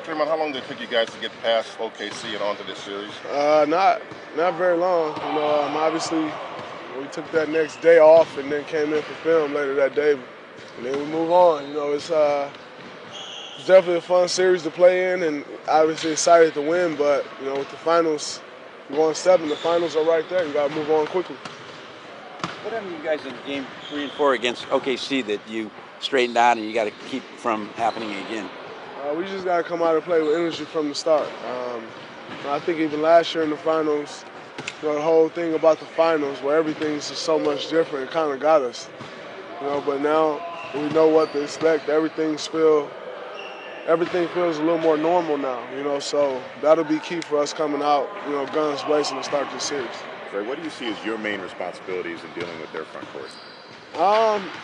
Draymond, how long did it take you guys to get past OKC and onto this series? Not very long. Obviously we took that next day off and then came in for film later that day, and then we move on. It's definitely a fun series to play in, and obviously excited to win. But with the finals, you're going 7. The finals are right there. You got to move on quickly. What happened to you guys in game 3 and 4 against OKC that you straightened out and you got to keep from happening again? We just got to come out and play with energy from the start. I think even last year in the finals, the whole thing about the finals where everything's just so much different, it kind of got us. But now we know what to expect. Everything feels a little more normal now. So that'll be key for us coming out, guns blazing to start this series. Ray, what do you see as your main responsibilities in dealing with their front court?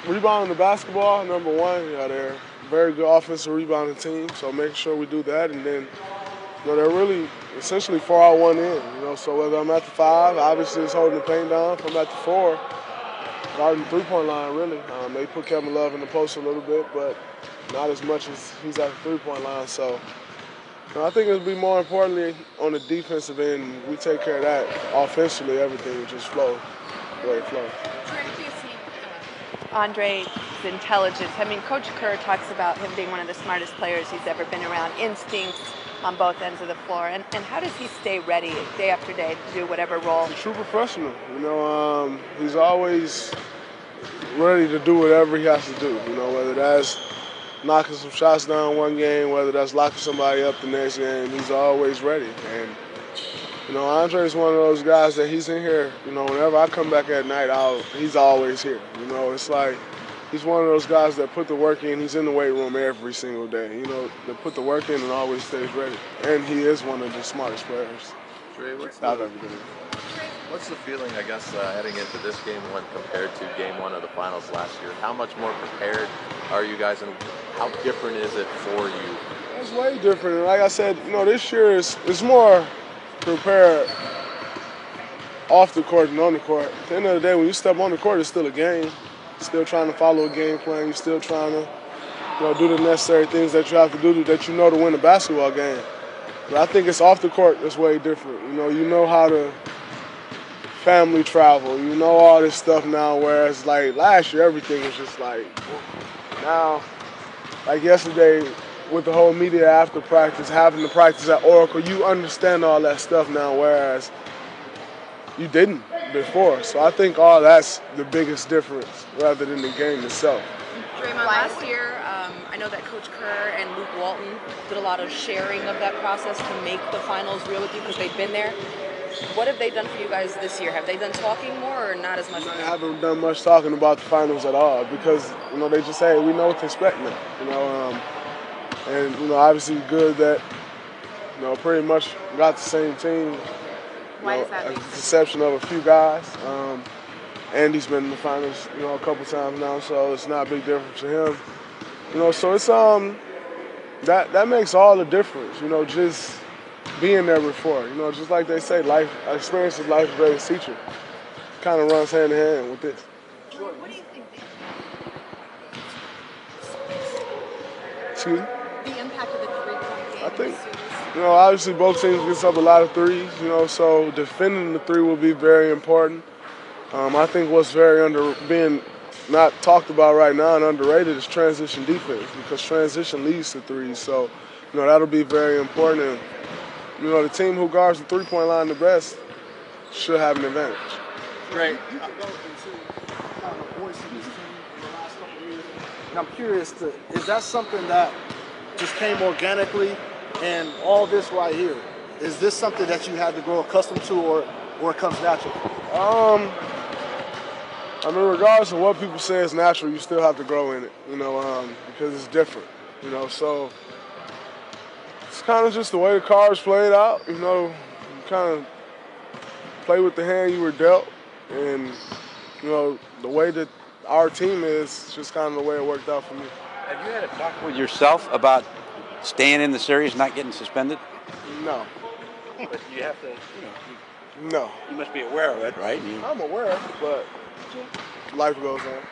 Rebounding the basketball, number one. They're a very good offensive rebounding team, so making sure we do that. And then, they're really essentially 4 out 1 in. So whether I'm at the 5, obviously it's holding the paint down. If I'm at the 4, guarding the 3-point line, really. They put Kevin Love in the post a little bit, but not as much as he's at the 3-point line. So I think it'll be more importantly on the defensive end. We take care of that. Offensively, everything will just flow the way it flows. Andre's intelligence. I mean, Coach Kerr talks about him being one of the smartest players he's ever been around. Instincts on both ends of the floor. And how does he stay ready day after day to do whatever role? He's a true professional. He's always ready to do whatever he has to do. Whether that's knocking some shots down one game, whether that's locking somebody up the next game, he's always ready. And Andre's one of those guys that he's in here, whenever I come back at night, he's always here. It's like he's one of those guys that put the work in. He's in the weight room every single day, that put the work in and always stays ready. And he is one of the smartest players I've ever been in. What's the feeling, I guess, heading into this game when compared to game 1 of the finals last year? How much more prepared are you guys, and how different is it for you? It's way different. And like I said, this year it's more prepared off the court than on the court. At the end of the day, when you step on the court, it's still a game. Still trying to follow a game plan. You're still trying to, do the necessary things that you have to do that to win a basketball game. But I think it's off the court that's way different. You know how to family travel. All this stuff now, whereas like last year, everything was just like, now, like yesterday, with the whole media after practice, having to practice at Oracle, you understand all that stuff now, whereas you didn't before. So I think all that's the biggest difference rather than the game itself. Draymond, last year, I know that Coach Kerr and Luke Walton did a lot of sharing of that process to make the finals real with you because they've been there. What have they done for you guys this year? Have they done talking more or not as much? I haven't done much talking about the finals at all because, they just say we know what to expect now. And, obviously good that, pretty much got the same team. Why is that? With the exception of a few guys. Andy's been in the finals, a couple times now, so it's not a big difference for him. So it's that makes all the difference. Just being there before. Just like they say, experience is life's greatest teacher. Kind of runs hand in hand with this. What do you think? Excuse me? The impact of the 3-point game. I think, obviously both teams gets up a lot of threes, so defending the 3 will be very important. I think what's being not talked about right now and underrated is transition defense because transition leads to 3s. So, that'll be very important. And, the team who guards the 3-point line the best should have an advantage. Great. And I'm curious, is that something that just came organically, and all this right here, is this something that you had to grow accustomed to, or it comes natural? Regardless of what people say is natural, you still have to grow in it, because it's different, so it's kind of just the way the cards played out, you kind of play with the hand you were dealt, and, the way that our team is just kind of the way it worked out for me. Have you had a talk with yourself about staying in the series, not getting suspended? No. But you have to, No. You must be aware of it, right? I'm aware, but life goes on.